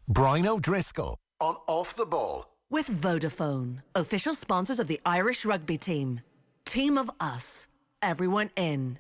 Brian O'Driscoll on Off the Ball. With Vodafone, official sponsors of the Irish rugby team. Team of us. Everyone in.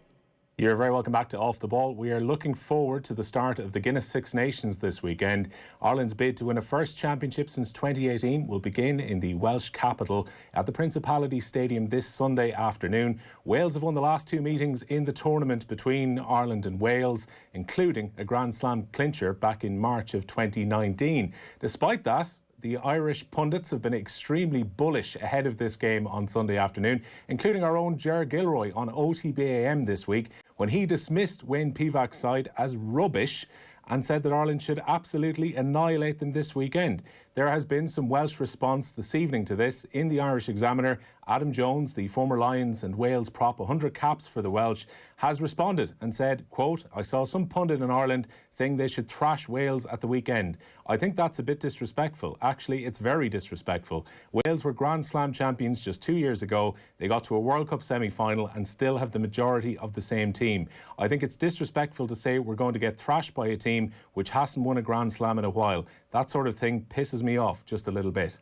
You're very welcome back to Off the Ball. We are looking forward to the start of the Guinness Six Nations this weekend. Ireland's bid to win a first championship since 2018 will begin in the Welsh capital at the Principality Stadium this Sunday afternoon. Wales have won the last two meetings in the tournament between Ireland and Wales, including a Grand Slam clincher back in March of 2019. Despite that, the Irish pundits have been extremely bullish ahead of this game on Sunday afternoon, including our own Ger Gilroy on OTB AM this week, when he dismissed Wayne Pivac's side as rubbish and said that Ireland should absolutely annihilate them this weekend. There has been some Welsh response this evening to this. In the Irish Examiner, Adam Jones, the former Lions and Wales prop, 100 caps for the Welsh, has responded and said, quote, "I saw some pundit in Ireland saying they should thrash Wales at the weekend. I think that's a bit disrespectful. Actually, it's very disrespectful. Wales were Grand Slam champions just 2 years ago. They got to a World Cup semi-final and still have the majority of the same team. I think it's disrespectful to say we're going to get thrashed by a team which hasn't won a Grand Slam in a while. That sort of thing pisses me off just a little bit."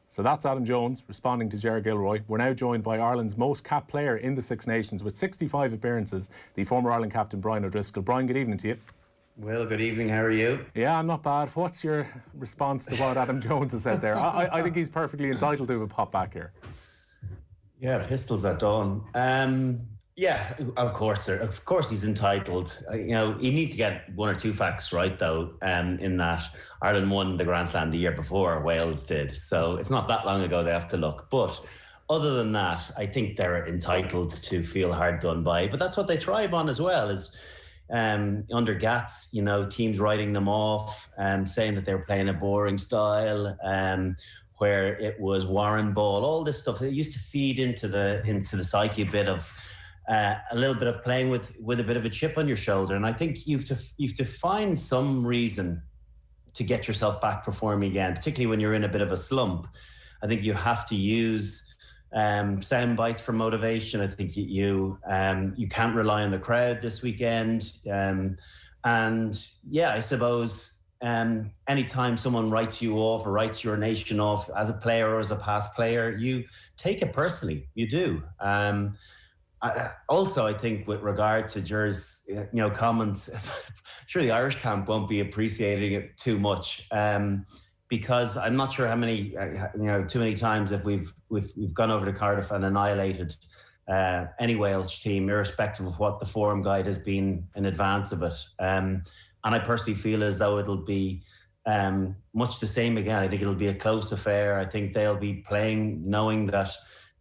So that's Adam Jones responding to Ger Gilroy. We're now joined by Ireland's most capped player in the Six Nations with 65 appearances, the former Ireland captain Brian O'Driscoll. Brian, good evening to you. Well, good evening. How are you? Yeah, I'm not bad. What's your response to what Adam Jones has said there? I think he's perfectly entitled to a pop back here. Yeah, pistols at dawn. Yeah, of course he's entitled. He needs to get one or two facts right, though, in that Ireland won the Grand Slam the year before Wales did. So it's not that long ago they have to look. But other than that, I think they're entitled to feel hard done by. But that's what they thrive on as well, is under Gats, teams writing them off, saying that they were playing a boring style, where it was Warren ball, all this stuff. It used to feed into the psyche a bit of a little bit of playing with a bit of a chip on your shoulder. And I think you've to find some reason to get yourself back performing again, particularly when you're in a bit of a slump. I think you have to use sound bites for motivation. I think you can't rely on the crowd this weekend. And yeah, I suppose anytime someone writes you off or writes your nation off as a player or as a past player, you take it personally. You do. Also, I think with regard to Ger's, comments, sure the Irish camp won't be appreciating it too much, because I'm not sure how many, too many times if we've gone over to Cardiff and annihilated any Welsh team, irrespective of what the forum guide has been in advance of it. And I personally feel as though it'll be much the same again. I think it'll be a close affair. I think they'll be playing knowing that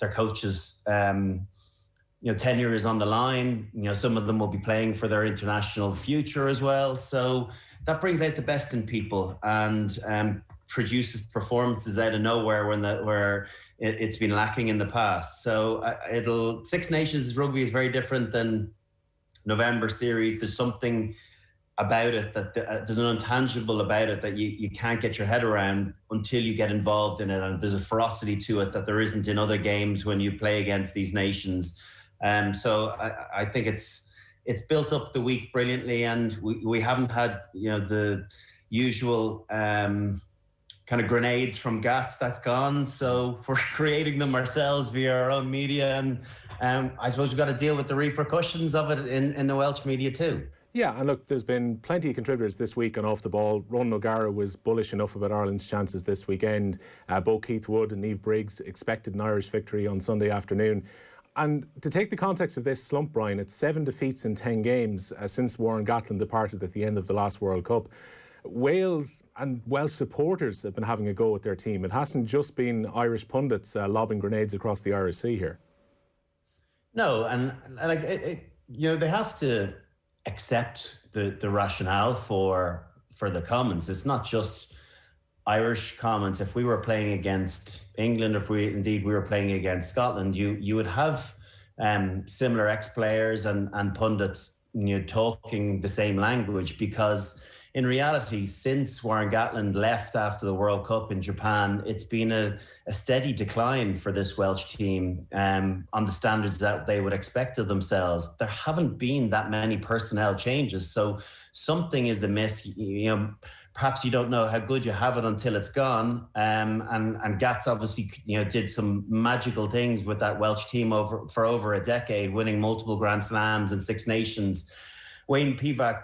their coaches, tenure is on the line. Some of them will be playing for their international future as well. So that brings out the best in people and produces performances out of nowhere where it's been lacking in the past. So Six Nations rugby is very different than November series. There's something about it that there's an intangible about it that you can't get your head around until you get involved in it. And there's a ferocity to it that there isn't in other games when you play against these nations. So I think it's built up the week brilliantly, and we haven't had the usual kind of grenades from Gats. That's gone. So we're creating them ourselves via our own media, and I suppose we've got to deal with the repercussions of it in the Welsh media too. Yeah, and look, there's been plenty of contributors this week on Off the Ball. Ronan O'Gara was bullish enough about Ireland's chances this weekend. Both Keith Wood and Niamh Briggs expected an Irish victory on Sunday afternoon. And to take the context of this slump, Brian, it's 7 defeats in 10 games since Warren Gatland departed at the end of the last World Cup. Wales and Welsh supporters have been having a go at their team. It hasn't just been Irish pundits lobbing grenades across the Irish Sea here. No, and they have to accept the rationale for the comments. It's not just Irish comments. If we were playing against England, if we were playing against Scotland, you would have similar ex-players and pundits talking the same language, because in reality, since Warren Gatland left after the World Cup in Japan, it's been a steady decline for this Welsh team on the standards that they would expect of themselves. There haven't been that many personnel changes, so something is amiss. perhaps you don't know how good you have it until it's gone. And Gats obviously, did some magical things with that Welsh team for over a decade, winning multiple Grand Slams and Six Nations. Wayne Pivac,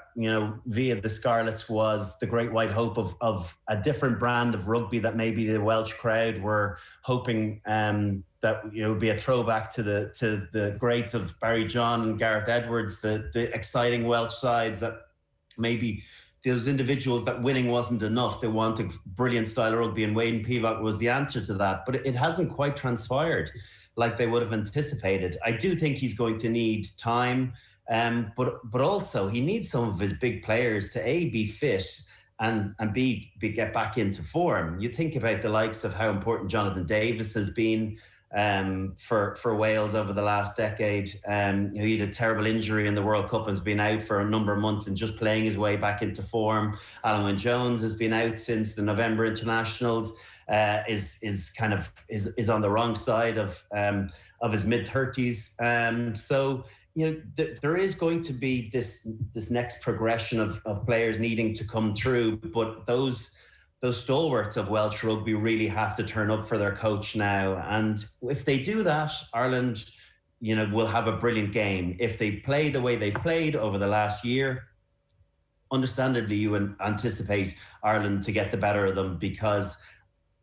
via the Scarlets, was the great white hope of a different brand of rugby that maybe the Welsh crowd were hoping that would be a throwback to the greats of Barry John and Gareth Edwards, the exciting Welsh sides that maybe those individuals that winning wasn't enough. They wanted brilliant style of rugby, and Wayne Pivac was the answer to that. But it hasn't quite transpired like they would have anticipated. I do think he's going to need time. But also he needs some of his big players to A, be fit and B, get back into form. You think about the likes of how important Jonathan Davis has been for Wales over the last decade. He had a terrible injury in the World Cup and has been out for a number of months and just playing his way back into form. Alan Wynne-Jones has been out since the November internationals. Is on the wrong side of his mid-30s. So there is going to be this next progression of players needing to come through, but those stalwarts of Welsh rugby really have to turn up for their coach now. And if they do that, Ireland, will have a brilliant game. If they play the way they've played over the last year, understandably, you would anticipate Ireland to get the better of them, because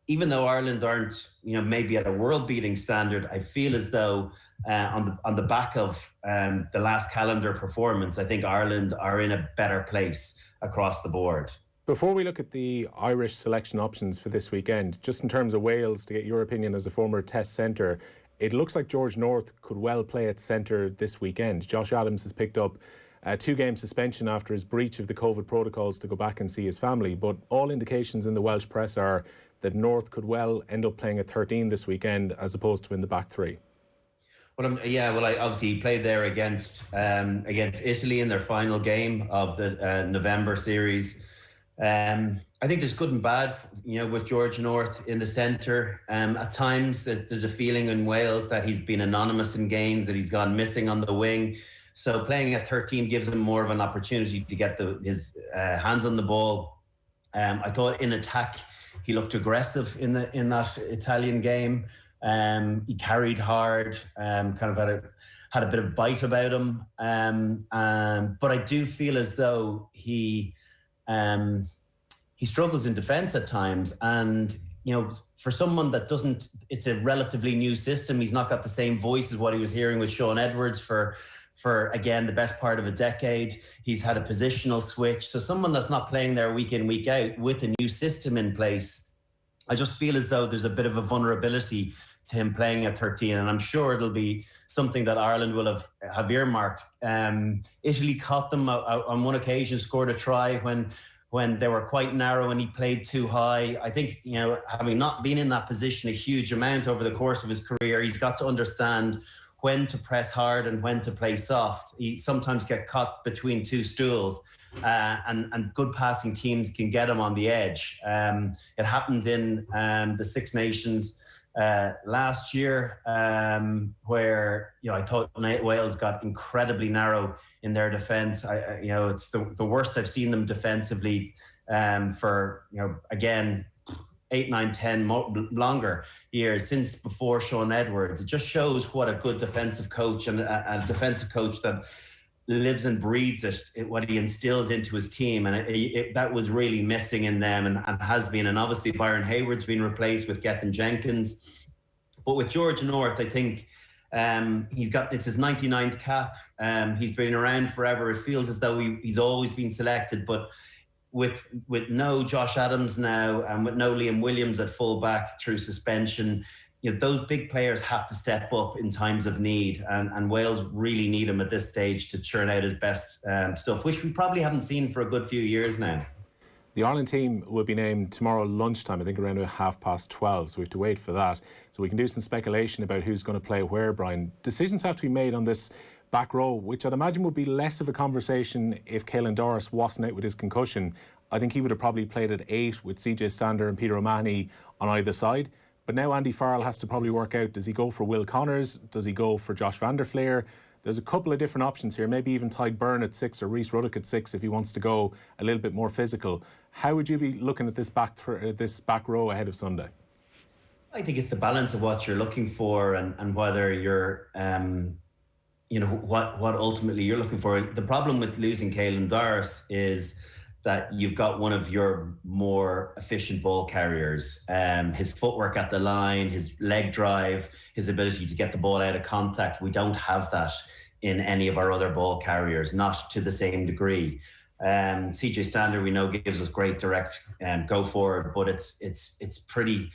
even though Ireland aren't, maybe at a world-beating standard, I feel as though on the back of the last calendar performance, I think Ireland are in a better place across the board. Before we look at the Irish selection options for this weekend, just in terms of Wales, to get your opinion as a former Test centre, it looks like George North could well play at centre this weekend. Josh Adams has picked up a 2-game suspension after his breach of the COVID protocols to go back and see his family, but all indications in the Welsh press are that North could well end up playing at 13 this weekend as opposed to in the back three. Well, obviously he played there against Italy in their final game of the November series. I think there's good and bad, with George North in the centre. At times that there's a feeling in Wales that he's been anonymous in games, that he's gone missing on the wing. So playing at 13 gives him more of an opportunity to get his hands on the ball. I thought in attack he looked aggressive in that Italian game. He carried hard, kind of had a bit of bite about him. But I do feel as though he struggles in defence at times. And, for someone that it's a relatively new system. He's not got the same voice as what he was hearing with Sean Edwards for again, the best part of a decade. He's had a positional switch. So someone that's not playing there week in, week out with a new system in place, I just feel as though there's a bit of a vulnerability to him playing at 13, and I'm sure it'll be something that Ireland will have earmarked. Italy caught them on one occasion, scored a try when they were quite narrow and he played too high. I think, having not been in that position a huge amount over the course of his career, he's got to understand when to press hard and when to play soft. He sometimes get caught between two stools, and good passing teams can get him on the edge. It happened in the Six Nations last year, where I thought Wales got incredibly narrow in their defence. It's the worst I've seen them defensively for again 8, 9, 10 longer years since before Sean Edwards. It just shows what a good defensive coach and a defensive coach that lives and breathes it, what he instills into his team. And that was really missing in them and has been. And obviously Byron Hayward's been replaced with Gethin Jenkins. But with George North, I think it's his 99th cap. He's been around forever. It feels as though he's always been selected, but with no Josh Adams now and with no Liam Williams at fullback through suspension, those big players have to step up in times of need, and Wales really need him at this stage to churn out his best stuff, which we probably haven't seen for a good few years now. The Ireland team will be named tomorrow lunchtime, I think around 12:30, so we have to wait for that. So we can do some speculation about who's going to play where, Brian. Decisions have to be made on this back row, which I'd imagine would be less of a conversation if Caelan Doris wasn't out with his concussion. I think he would have probably played at 8 with CJ Stander and Peter O'Mahony on either side. But now Andy Farrell has to probably work out, does he go for Will Connors? Does he go for Josh van der Fleer? There's a couple of different options here, maybe even Tadhg Byrne at 6 or Rhys Ruddock at 6 if he wants to go a little bit more physical. How would you be looking at this back row ahead of Sunday? I think it's the balance of what you're looking for and whether you're, what ultimately you're looking for. The problem with losing Caelan Doris is that you've got one of your more efficient ball carriers. His footwork at the line, his leg drive, his ability to get the ball out of contact. We don't have that in any of our other ball carriers, not to the same degree. CJ Stander, we know, gives us great direct go forward, but it's pretty,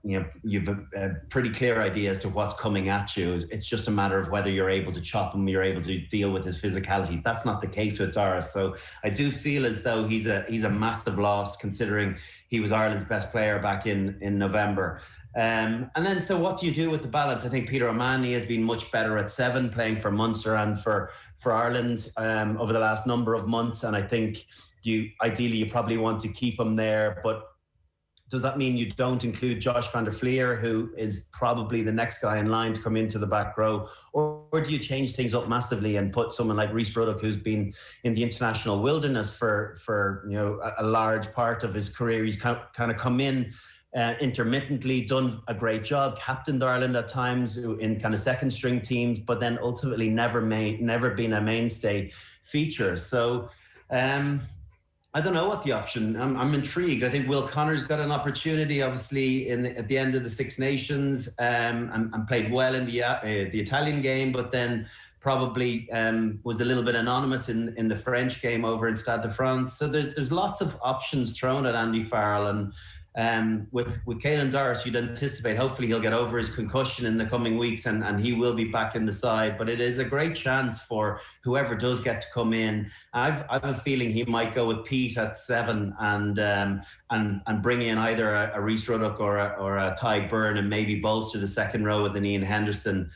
you've a pretty clear idea as to what's coming at you. It's just a matter of whether you're able to chop him, you're able to deal with his physicality. That's not the case with Doris. So I do feel as though he's a massive loss, considering he was Ireland's best player back in November. And then, so what do you do with the balance? I think Peter O'Mahony has been much better at 7, playing for Munster and for Ireland over the last number of months. And I think ideally you probably want to keep him there, but does that mean you don't include Josh van der Fleer, who is probably the next guy in line to come into the back row? Or do you change things up massively and put someone like Rhys Ruddock, who's been in the international wilderness for a large part of his career? He's kind of come in intermittently, done a great job, captained Ireland at times in kind of second string teams, but then ultimately never been a mainstay feature. So I don't know what the option. I'm intrigued. I think Will Connor's got an opportunity, obviously, at the end of the Six Nations, and played well in the Italian game, but then probably was a little bit anonymous in the French game over in Stade de France. So there's lots of options thrown at Andy Farrell, and with Caelan Doris, you'd anticipate hopefully he'll get over his concussion in the coming weeks and he will be back in the side. But it is a great chance for whoever does get to come in. I've a feeling he might go with Pete at 7 and bring in either a Rhys Ruddock or a Tadhg Beirne, and maybe bolster the second row with an Ian Henderson,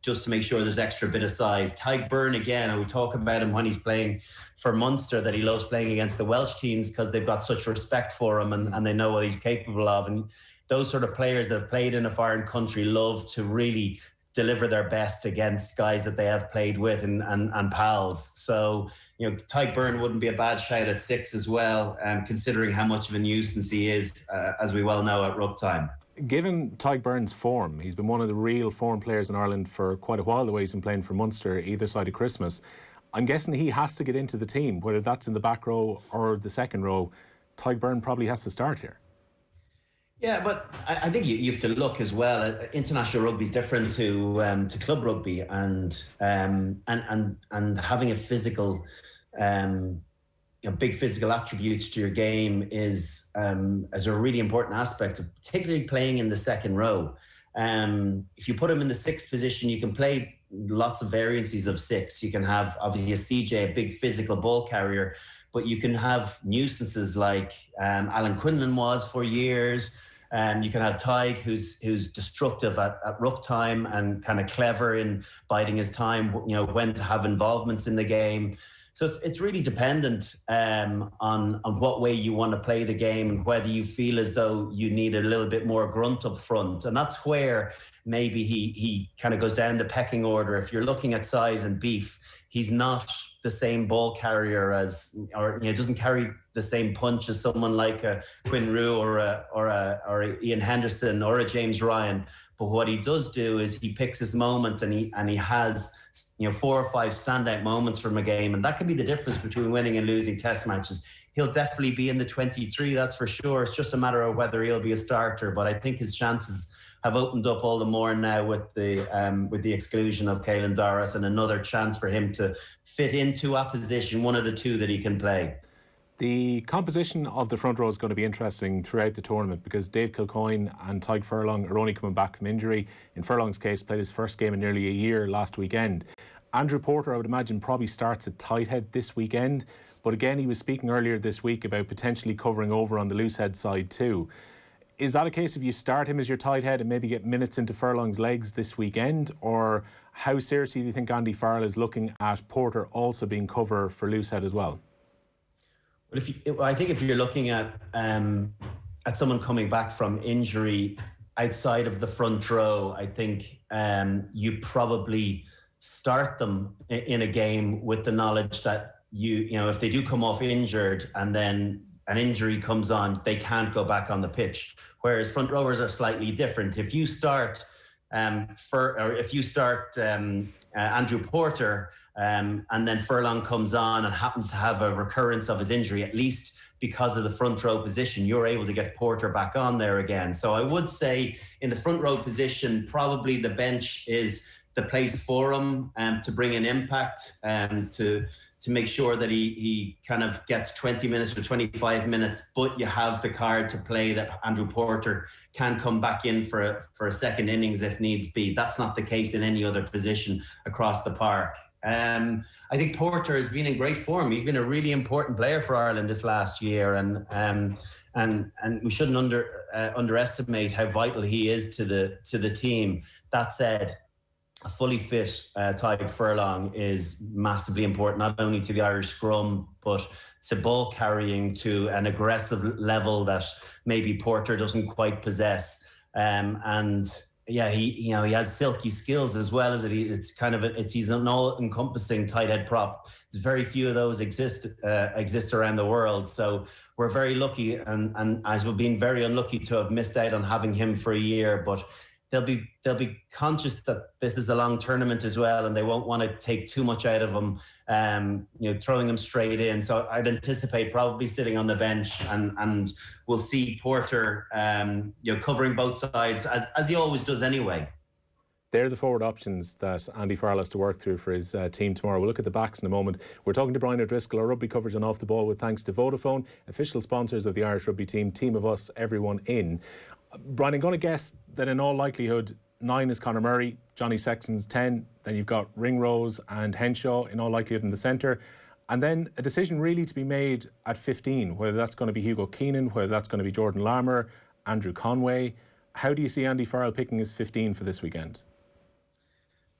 just to make sure there's extra bit of size. Tadhg Beirne, again, I would talk about him when he's playing for Munster, that he loves playing against the Welsh teams because they've got such respect for him and they know what he's capable of. And those sort of players that have played in a foreign country love to really deliver their best against guys that they have played with and pals. So, Tadhg Beirne wouldn't be a bad shout at 6 as well, considering how much of a nuisance he is, as we well know, at ruck time. Given Tadhg Beirne's form, he's been one of the real form players in Ireland for quite a while, the way he's been playing for Munster either side of Christmas. I'm guessing he has to get into the team, whether that's in the back row or the second row. Tadhg Beirne probably has to start here. Yeah, but I think you have to look as well. International rugby is different to club rugby, and having a physical, big physical attributes to your game is a really important aspect, particularly playing in the second row. If you put him in the 6th position, you can play lots of variances of 6. You can have obviously a CJ, a big physical ball carrier, but you can have nuisances like Alan Quinlan was for years. You can have Tadhg, who's destructive at ruck time and kind of clever in biding his time, when to have involvements in the game. So it's really dependent on what way you want to play the game and whether you feel as though you need a little bit more grunt up front. And that's where maybe he kind of goes down the pecking order. If you're looking at size and beef, he's not the same ball carrier doesn't carry the same punch as someone like a Quinn Roux or a Ian Henderson or a James Ryan. But what he does do is he picks his moments and he has 4 or 5 standout moments from a game, and that can be the difference between winning and losing test matches. He'll definitely be in the 23, that's for sure. It's just a matter of whether he'll be a starter, but I think his chances have opened up all the more now with the exclusion of Caelan Doris, and another chance for him to fit into a position, one of the 2 that he can play. The composition of the front row is going to be interesting throughout the tournament, because Dave Kilcoyne and Tadhg Furlong are only coming back from injury. In Furlong's case, played his first game in nearly a year last weekend. Andrew Porter, I would imagine, probably starts at tight head this weekend, but again, he was speaking earlier this week about potentially covering over on the loose head side too. Is that a case of you start him as your tight head and maybe get minutes into Furlong's legs this weekend, or how seriously do you think Andy Farrell is looking at Porter also being cover for loose head as well? Well, I think if you're looking at someone coming back from injury outside of the front row, I think you probably start them in a game with the knowledge that if they do come off injured and then an injury comes on, they can't go back on the pitch. Whereas front rowers are slightly different. If you start Andrew Porter and then Furlong comes on and happens to have a recurrence of his injury, at least because of the front row position, you're able to get Porter back on there again. So I would say in the front row position, probably the bench is the place for him to bring an impact and to make sure that he kind of gets 20 minutes or 25 minutes, but you have the card to play that Andrew Porter can come back in for a second innings if needs be. That's not the case in any other position across the park. I think Porter has been in great form. He's been a really important player for Ireland this last year, and we shouldn't underestimate how vital he is to the team. That said, a fully fit Tadhg Furlong is massively important, not only to the Irish scrum, but to ball carrying to an aggressive level that maybe Porter doesn't quite possess. He has silky skills as well as he's an all-encompassing tight head prop. There's very few of those exist around the world. So we're very lucky, and as we've been very unlucky to have missed out on having him for a year, but they'll be conscious that this is a long tournament as well, and they won't want to take too much out of him, throwing him straight in. So I'd anticipate probably sitting on the bench, and we'll see Porter, covering both sides as he always does anyway. They're the forward options that Andy Farrell has to work through for his team tomorrow. We'll look at the backs in a moment. We're talking to Brian O'Driscoll, our rugby coverage on Off the Ball, with thanks to Vodafone, official sponsors of the Irish rugby team of us, everyone in. Brian, I'm going to guess that in all likelihood 9 is Conor Murray, Johnny Sexton's 10, then you've got Ringrose and Henshaw in all likelihood in the centre, and then a decision really to be made at 15, whether that's going to be Hugo Keenan, whether that's going to be Jordan Larmour, Andrew Conway. How do you see Andy Farrell picking his 15 for this weekend?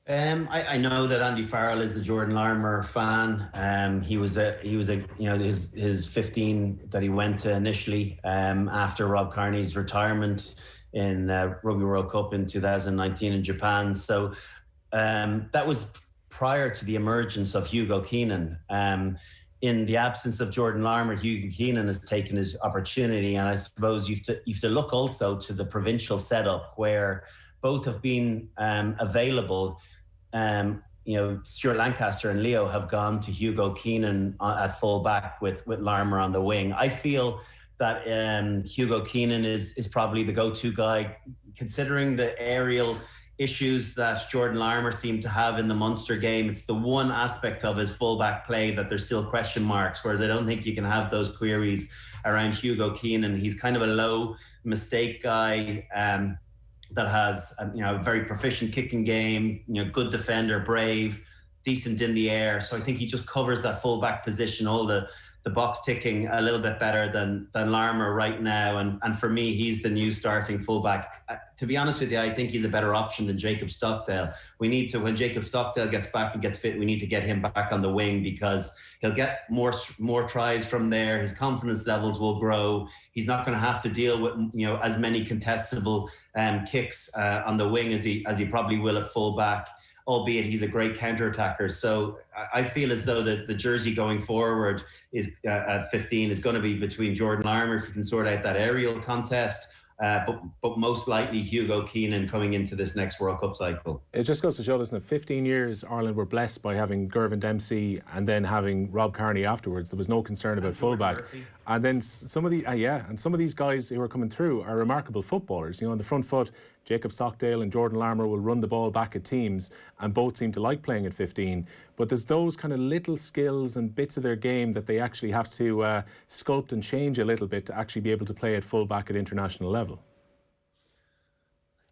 I know that Andy Farrell is a Jordan Larmour fan. He was his 15 that he went to initially after Rob Kearney's retirement in Rugby World Cup in 2019 in Japan. So that was prior to the emergence of Hugo Keenan. In the absence of Jordan Larmour, Hugo Keenan has taken his opportunity, and I suppose you have to look also to the provincial setup where both have been available. Stuart Lancaster and Leo have gone to Hugo Keenan at full back with Larmour on the wing. I feel that Hugo Keenan is probably the go-to guy, considering the aerial issues that Jordan Larmour seemed to have in the Munster game. It's the one aspect of his fullback play that there's still question marks, whereas I don't think you can have those queries around Hugo Keenan. He's kind of a low mistake guy that has a very proficient kicking game, good defender, brave, decent in the air. So I think he just covers that fullback position, all the box ticking a little bit better than Larmour right now. And for me, he's the new starting fullback. To be honest with you, I think he's a better option than Jacob Stockdale. We need to, when Jacob Stockdale gets back and gets fit, we need to get him back on the wing because he'll get more tries from there. His confidence levels will grow. He's not going to have to deal with as many contestable kicks on the wing as he probably will at fullback, albeit he's a great counter-attacker. So I feel as though the jersey going forward is at 15 is going to be between Jordan Larmour if he can sort out that aerial contest, but most likely Hugo Keenan coming into this next World Cup cycle. It just goes to show, doesn't it? 15 years Ireland were blessed by having Gervin Dempsey and then having Rob Kearney afterwards. There was no concern about fullback. And then some of these guys who are coming through are remarkable footballers. On the front foot, Jacob Stockdale and Jordan Larmour will run the ball back at teams, and both seem to like playing at 15. But there's those kind of little skills and bits of their game that they actually have to sculpt and change a little bit to actually be able to play at full back at international level.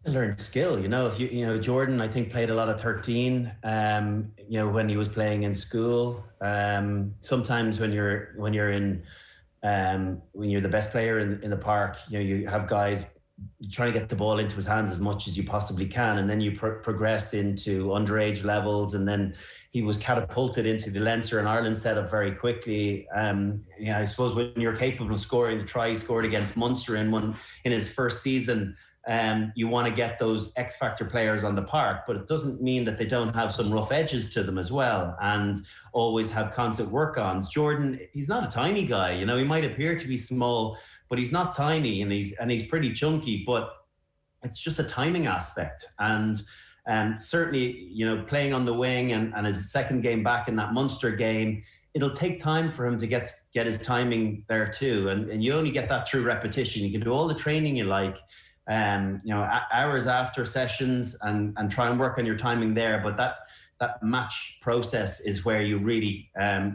A learned skill, if Jordan, I think, played a lot of 13, when he was playing in school. Sometimes when you're the best player in the park, you have guys trying to get the ball into his hands as much as you possibly can, and then you progress into underage levels, and then he was catapulted into the Leinster and Ireland setup very quickly. I suppose when you're capable of scoring the try he scored against Munster in his first season, you want to get those X factor players on the park, but it doesn't mean that they don't have some rough edges to them as well, and always have constant work-ons. Jordan, he's not a tiny guy. You know, he might appear to be small, but he's not tiny, and he's pretty chunky. But it's just a timing aspect, and certainly, you know, playing on the wing and his second game back in that Munster game, it'll take time for him to get his timing there too, and you only get that through repetition. You can do all the training you like, you know, hours after sessions, and try and work on your timing there. But that match process is where you really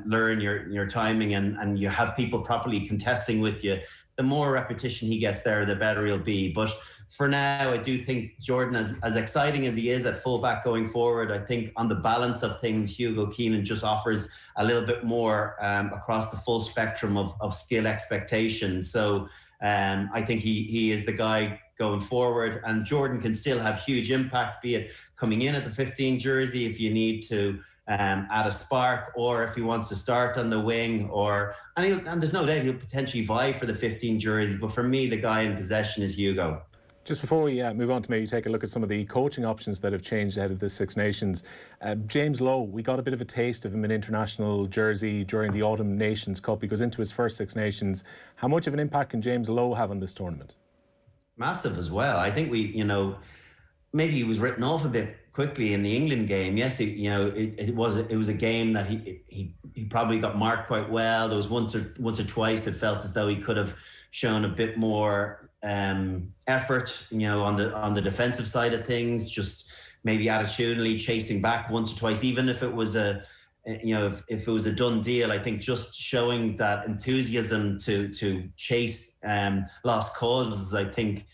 learn your timing, and you have people properly contesting with you. The more repetition he gets there, the better he'll be. But for now, I do think Jordan, as exciting as he is at fullback going forward, I think on the balance of things, Hugo Keenan just offers a little bit more across the full spectrum of skill expectations. So I think he is the guy going forward, and Jordan can still have huge impact, be it coming in at the 15 jersey if you need to add a spark, or if he wants to start on the wing, and there's no doubt he'll potentially vie for the 15 jersey. But for me, the guy in possession is Hugo. Just before we move on to maybe take a look at some of the coaching options that have changed ahead of the Six Nations, James Lowe, we got a bit of a taste of him in international jersey during the Autumn Nations Cup. He goes into his first Six Nations. How much of an impact can James Lowe have on this tournament? Massive as well. I think maybe he was written off a bit quickly in the England game. Yes, it was a game that he probably got marked quite well. There was once or twice it felt as though he could have shown a bit more effort, on the defensive side of things, just maybe attitudinally chasing back once or twice, even if it was if it was a done deal. I think just showing that enthusiasm to chase lost causes, I think,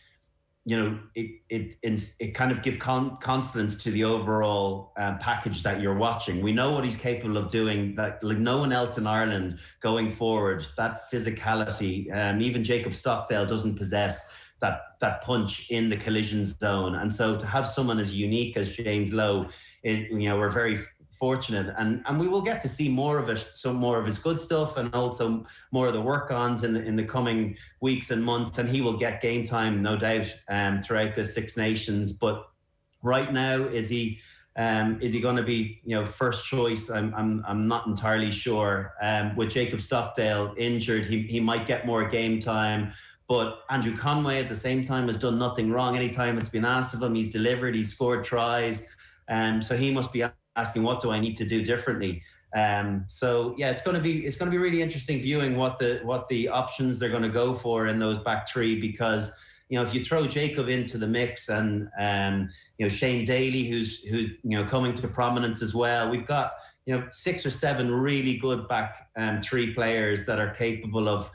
it kind of give confidence to the overall package that you're watching. We know what he's capable of doing, that like no one else in Ireland going forward. That physicality, even Jacob Stockdale doesn't possess that punch in the collision zone. And so to have someone as unique as James Lowe, we're very fortunate, and we will get to see more of it, some more of his good stuff, and also more of the work-ons in the coming weeks and months, and he will get game time, no doubt, throughout the Six Nations. But right now, is he going to be first choice? I'm not entirely sure. With Jacob Stockdale injured, he might get more game time. But Andrew Conway at the same time has done nothing wrong. Anytime it's been asked of him, he's delivered, he's scored tries. So he must be asking, what do I need to do differently? So yeah, it's going to be really interesting viewing what the options they're going to go for in those back three, because if you throw Jacob into the mix, and Shane Daly, who's coming to prominence as well, we've got 6 or 7 really good back three players that are capable of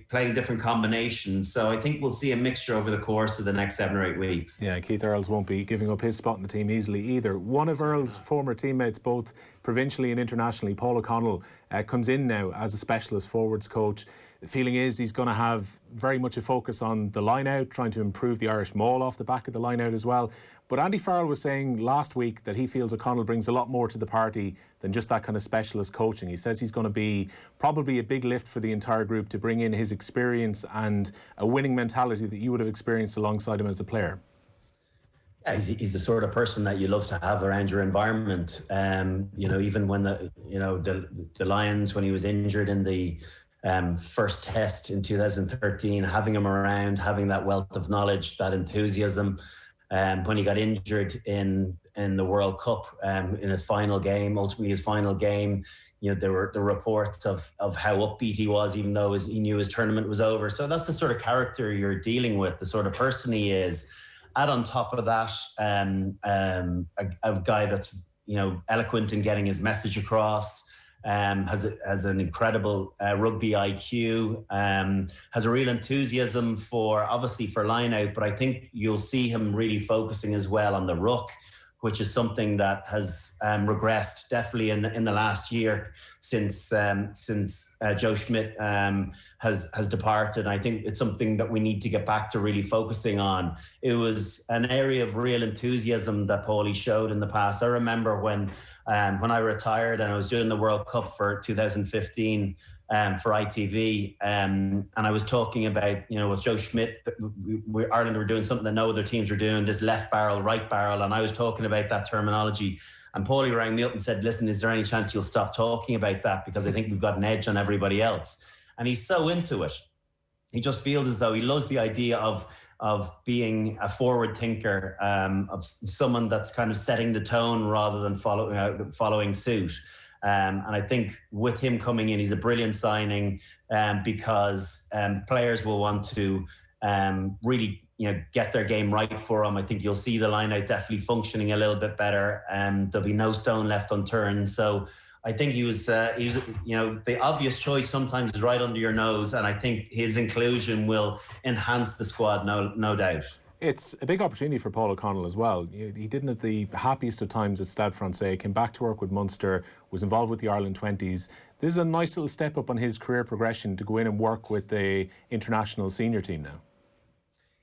playing different combinations. So I think we'll see a mixture over the course of the next 7 or 8 weeks. Yeah, Keith Earls won't be giving up his spot in the team easily either. One of Earls' former teammates, both provincially and internationally, Paul O'Connell, comes in now as a specialist forwards coach. The feeling is he's going to have very much a focus on the line-out, trying to improve the Irish maul off the back of the line-out as well. But Andy Farrell was saying last week that he feels O'Connell brings a lot more to the party than just that kind of specialist coaching. He says he's going to be probably a big lift for the entire group to bring in his experience and a winning mentality that you would have experienced alongside him as a player. Yeah, he's the sort of person that you love to have around your environment. Even when the Lions, when he was injured in the first test in 2013, having him around, having that wealth of knowledge, that enthusiasm. When he got injured in the World Cup, in his final game, there were the reports of how upbeat he was, even though he knew his tournament was over. So that's the sort of character you're dealing with, the sort of person he is. Add on top of that, a guy that's eloquent in getting his message across. Has an incredible rugby IQ, has a real enthusiasm for line out, but I think you'll see him really focusing as well on the ruck, which is something that has regressed definitely in the last year since Joe Schmidt has departed. I think it's something that we need to get back to really focusing on. It was an area of real enthusiasm that Paulie showed in the past. I remember when I retired and I was doing the World Cup for 2015, for ITV, and I was talking about, with Joe Schmidt, Ireland were doing something that no other teams were doing, this left barrel, right barrel, and I was talking about that terminology. And Paulie rang me up and said, listen, is there any chance you'll stop talking about that? Because I think we've got an edge on everybody else. And he's so into it. He just feels as though he loves the idea of being a forward thinker, of someone that's kind of setting the tone rather than following suit. And I think with him coming in, he's a brilliant signing, because players will want to really get their game right for him. I think you'll see the line out definitely functioning a little bit better, and there'll be no stone left unturned. So I think he was the obvious choice sometimes is right under your nose, and I think his inclusion will enhance the squad, no doubt. It's a big opportunity for Paul O'Connell as well. He didn't have the happiest of times at Stade Francais, came back to work with Munster, was involved with the Ireland 20s. This is a nice little step up on his career progression to go in and work with the international senior team now.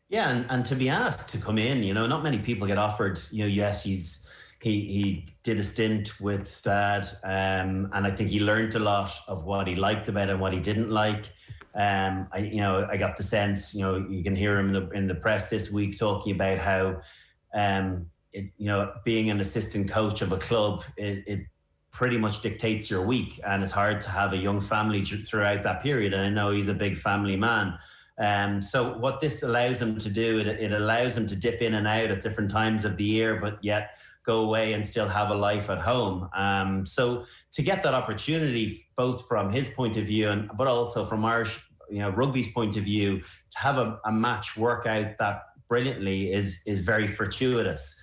Yeah, and to be asked to come in, not many people get offered, yes, he did a stint with Stade, and I think he learned a lot of what he liked about it and what he didn't like. I got the sense, you can hear him in the press this week talking about how, being an assistant coach of a club, it pretty much dictates your week, and it's hard to have a young family throughout that period. And I know he's a big family man. So what this allows him to do, it allows him to dip in and out at different times of the year, but yet go away and still have a life at home. So to get that opportunity, both from his point of view but also from Irish, rugby's point of view, to have a match work out that brilliantly is very fortuitous.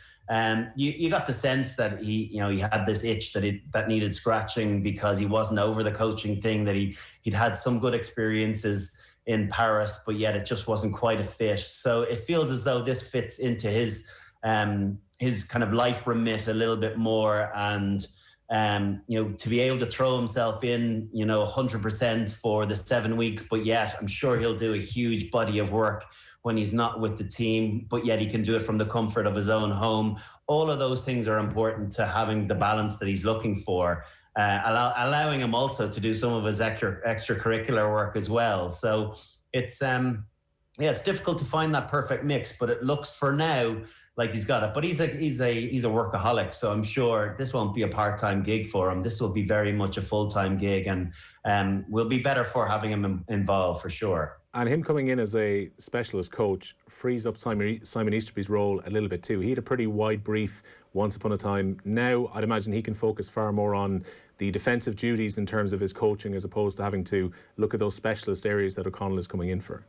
You got the sense that he had this itch that needed scratching because he wasn't over the coaching thing, that he'd had some good experiences in Paris, but yet it just wasn't quite a fit. So it feels as though this fits into his kind of life remit a little bit more, and to be able to throw himself in 100% for the 7 weeks, but yet I'm sure he'll do a huge body of work when he's not with the team, but yet he can do it from the comfort of his own home. All of those things are important to having the balance that he's looking for, allowing him also to do some of his extracurricular work as well. So it's difficult to find that perfect mix, but it looks for now like he's got it. But he's a workaholic, so I'm sure this won't be a part-time gig for him. This will be very much a full-time gig, and will be better for having him involved for sure. And him coming in as a specialist coach frees up Simon Easterby's role a little bit too. He had a pretty wide brief once upon a time. Now I'd imagine he can focus far more on the defensive duties in terms of his coaching, as opposed to having to look at those specialist areas that O'Connell is coming in for.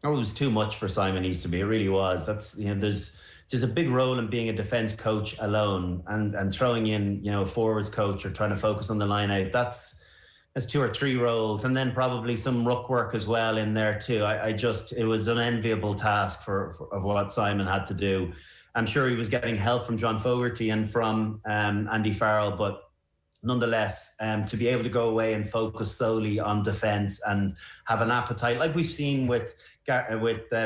Oh, it was too much for Simon Easterby. It really was. That's there's a big role in being a defence coach alone, and throwing in a forwards coach or trying to focus on the line out. That's 2 or 3 roles, and then probably some ruck work as well in there too. It was an enviable task of what Simon had to do. I'm sure he was getting help from John Fogarty and from Andy Farrell, but nonetheless, to be able to go away and focus solely on defence and have an appetite, like we've seen with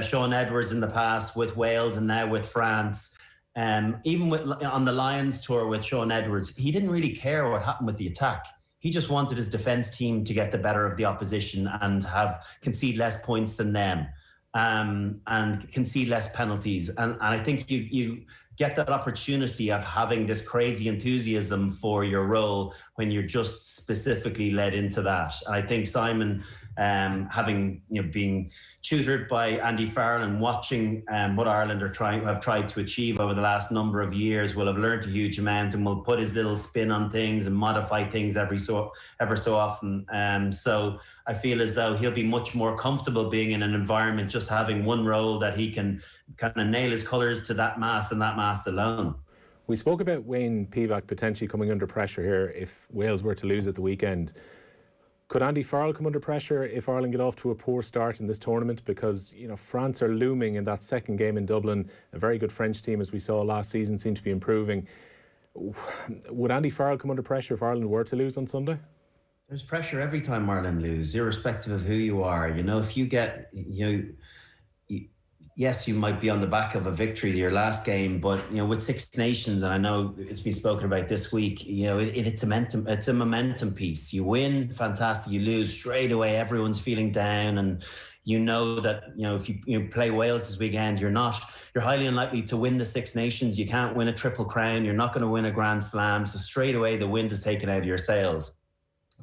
Sean Edwards in the past, with Wales, and now with France. Even on the Lions tour with Sean Edwards, he didn't really care what happened with the attack. He just wanted his defence team to get the better of the opposition and concede less points than them, and concede less penalties. And I think you get that opportunity of having this crazy enthusiasm for your role when you're just specifically led into that. And I think Simon, having been tutored by Andy Farrell and watching what Ireland have tried to achieve over the last number of years, will have learned a huge amount and will put his little spin on things and modify things ever so often. So I feel as though he'll be much more comfortable being in an environment, just having one role that he can kind of nail his colours to that mast and that mast alone. We spoke about Wayne Pivac potentially coming under pressure here if Wales were to lose at the weekend. Could Andy Farrell come under pressure if Ireland get off to a poor start in this tournament? Because France are looming in that second game in Dublin. A very good French team, as we saw last season, seem to be improving. Would Andy Farrell come under pressure if Ireland were to lose on Sunday? There's pressure every time Ireland lose, irrespective of who you are. If you get yes, you might be on the back of a victory to your last game, but with Six Nations, and I know it's been spoken about this week, it's a momentum piece. You win, fantastic. You lose, straight away everyone's feeling down, and that if you play Wales this weekend, you're highly unlikely to win the Six Nations. You can't win a Triple Crown. You're not going to win a Grand Slam. So straight away the wind is taken out of your sails.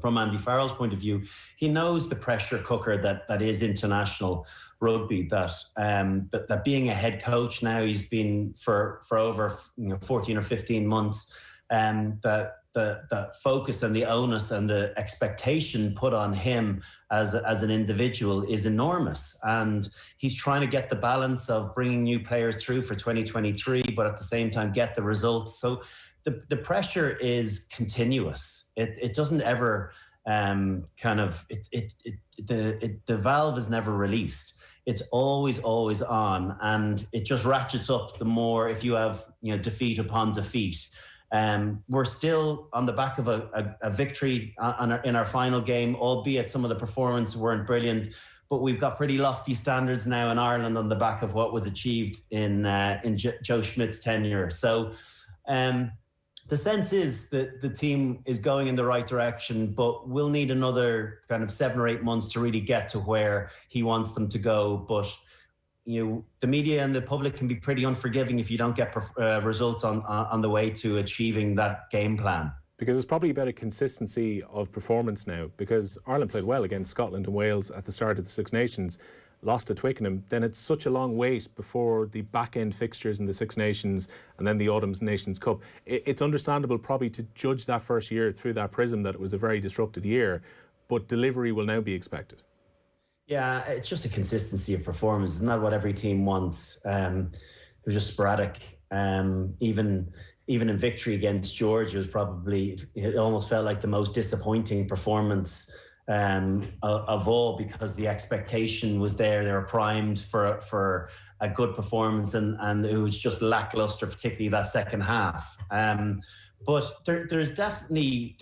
From Andy Farrell's point of view, he knows the pressure cooker that is international rugby, that being a head coach now, he's been for over 14 or 15 months, that the focus and the onus and the expectation put on him as an individual is enormous, and he's trying to get the balance of bringing new players through for 2023, but at the same time get the results. So the pressure is continuous. It doesn't ever the valve is never released. It's always on, and it just ratchets up the more if you have defeat upon defeat. We're still on the back of a victory in our final game, albeit some of the performances weren't brilliant, but we've got pretty lofty standards now in Ireland on the back of what was achieved in Joe Schmidt's tenure. So the sense is that the team is going in the right direction, but we'll need another kind of 7 or 8 months to really get to where he wants them to go. But the media and the public can be pretty unforgiving if you don't get results on the way to achieving that game plan. Because it's probably about a consistency of performance now, because Ireland played well against Scotland and Wales at the start of the Six Nations, lost to Twickenham. Then it's such a long wait before the back-end fixtures in the Six Nations and then the Autumn Nations Cup. It's understandable probably to judge that first year through that prism that it was a very disrupted year, but delivery will now be expected. Yeah, it's just a consistency of performance. Isn't that what every team wants? It was just sporadic. Even in victory against Georgia, it almost felt like the most disappointing performance of all, because the expectation was there. They were primed for a good performance, and it was just lackluster, particularly that second half. But there's definitely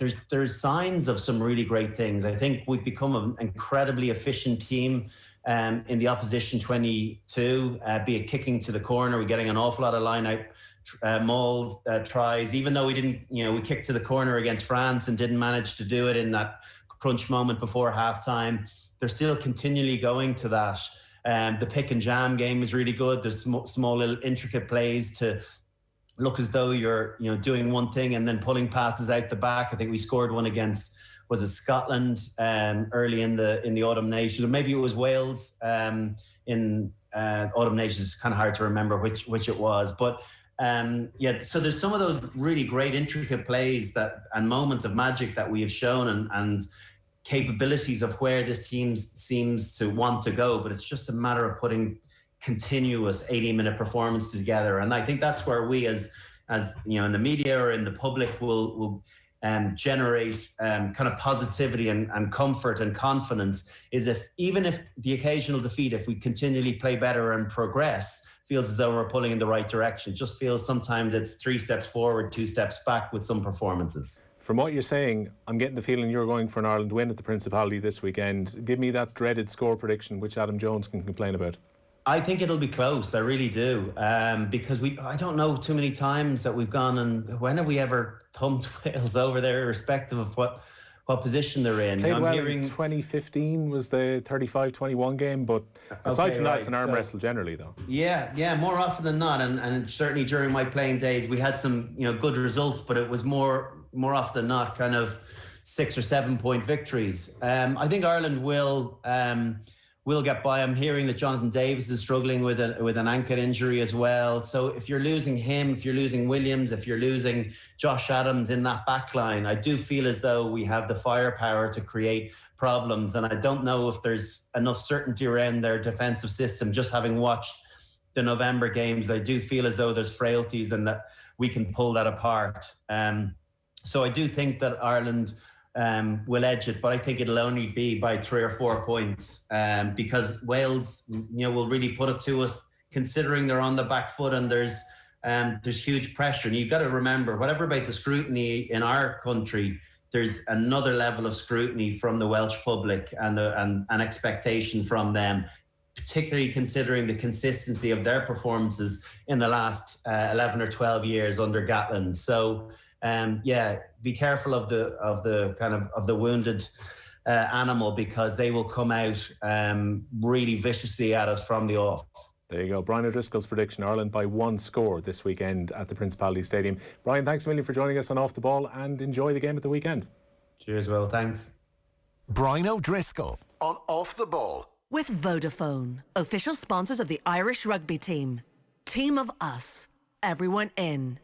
signs of some really great things. I think we've become an incredibly efficient team in the opposition 22, be it kicking to the corner. We're getting an awful lot of line-out mauls, tries, even though we didn't, we kicked to the corner against France and didn't manage to do it in that crunch moment before halftime. They're still continually going to that. The pick and jam game is really good. There's small little intricate plays to look as though you're doing one thing and then pulling passes out the back. I think we scored one against, was it Scotland early in the Autumn Nations, or maybe it was Wales in Autumn Nations. It's kind of hard to remember which it was, but so there's some of those really great intricate plays and moments of magic that we have shown, and capabilities of where this team seems to want to go, but it's just a matter of putting continuous 80-minute performances together. And I think that's where we as in the media or in the public will generate kind of positivity and comfort and confidence, is even if the occasional defeat, if we continually play better and progress, feels as though we're pulling in the right direction. It just feels sometimes it's 3 steps forward, 2 steps back with some performances. From what you're saying, I'm getting the feeling you're going for an Ireland win at the Principality this weekend. Give me that dreaded score prediction, which Adam Jones can complain about. I think it'll be close. I really do. Because I don't know too many times that we've gone, and when have we ever thumped Wales over there, irrespective of what position they're in? Played well in 2015 was the 35-21 game, but aside from that, it's an arm wrestle generally, though. Yeah, more often than not, and certainly during my playing days, we had some good results, but it was more often than not kind of 6 or 7 point victories. I think Ireland will get by. I'm hearing that Jonathan Davis is struggling with an ankle injury as well. So if you're losing him, if you're losing Williams, if you're losing Josh Adams in that back line, I do feel as though we have the firepower to create problems. And I don't know if there's enough certainty around their defensive system. Just having watched the November games, I do feel as though there's frailties and that we can pull that apart. So I do think that Ireland will edge it, but I think it'll only be by 3 or 4 points, because Wales, will really put it to us, considering they're on the back foot and there's huge pressure. And you've got to remember, whatever about the scrutiny in our country, there's another level of scrutiny from the Welsh public and an expectation from them particularly considering the consistency of their performances in the last 11 or 12 years under Gatland. So, be careful of the wounded animal, because they will come out really viciously at us from the off. There you go. Brian O'Driscoll's prediction: Ireland by 1 score this weekend at the Principality Stadium. Brian, thanks a million for joining us on Off the Ball, and enjoy the game at the weekend. Cheers, Will. Thanks. Brian O'Driscoll on Off the Ball. With Vodafone, official sponsors of the Irish rugby team. Team of us, everyone in.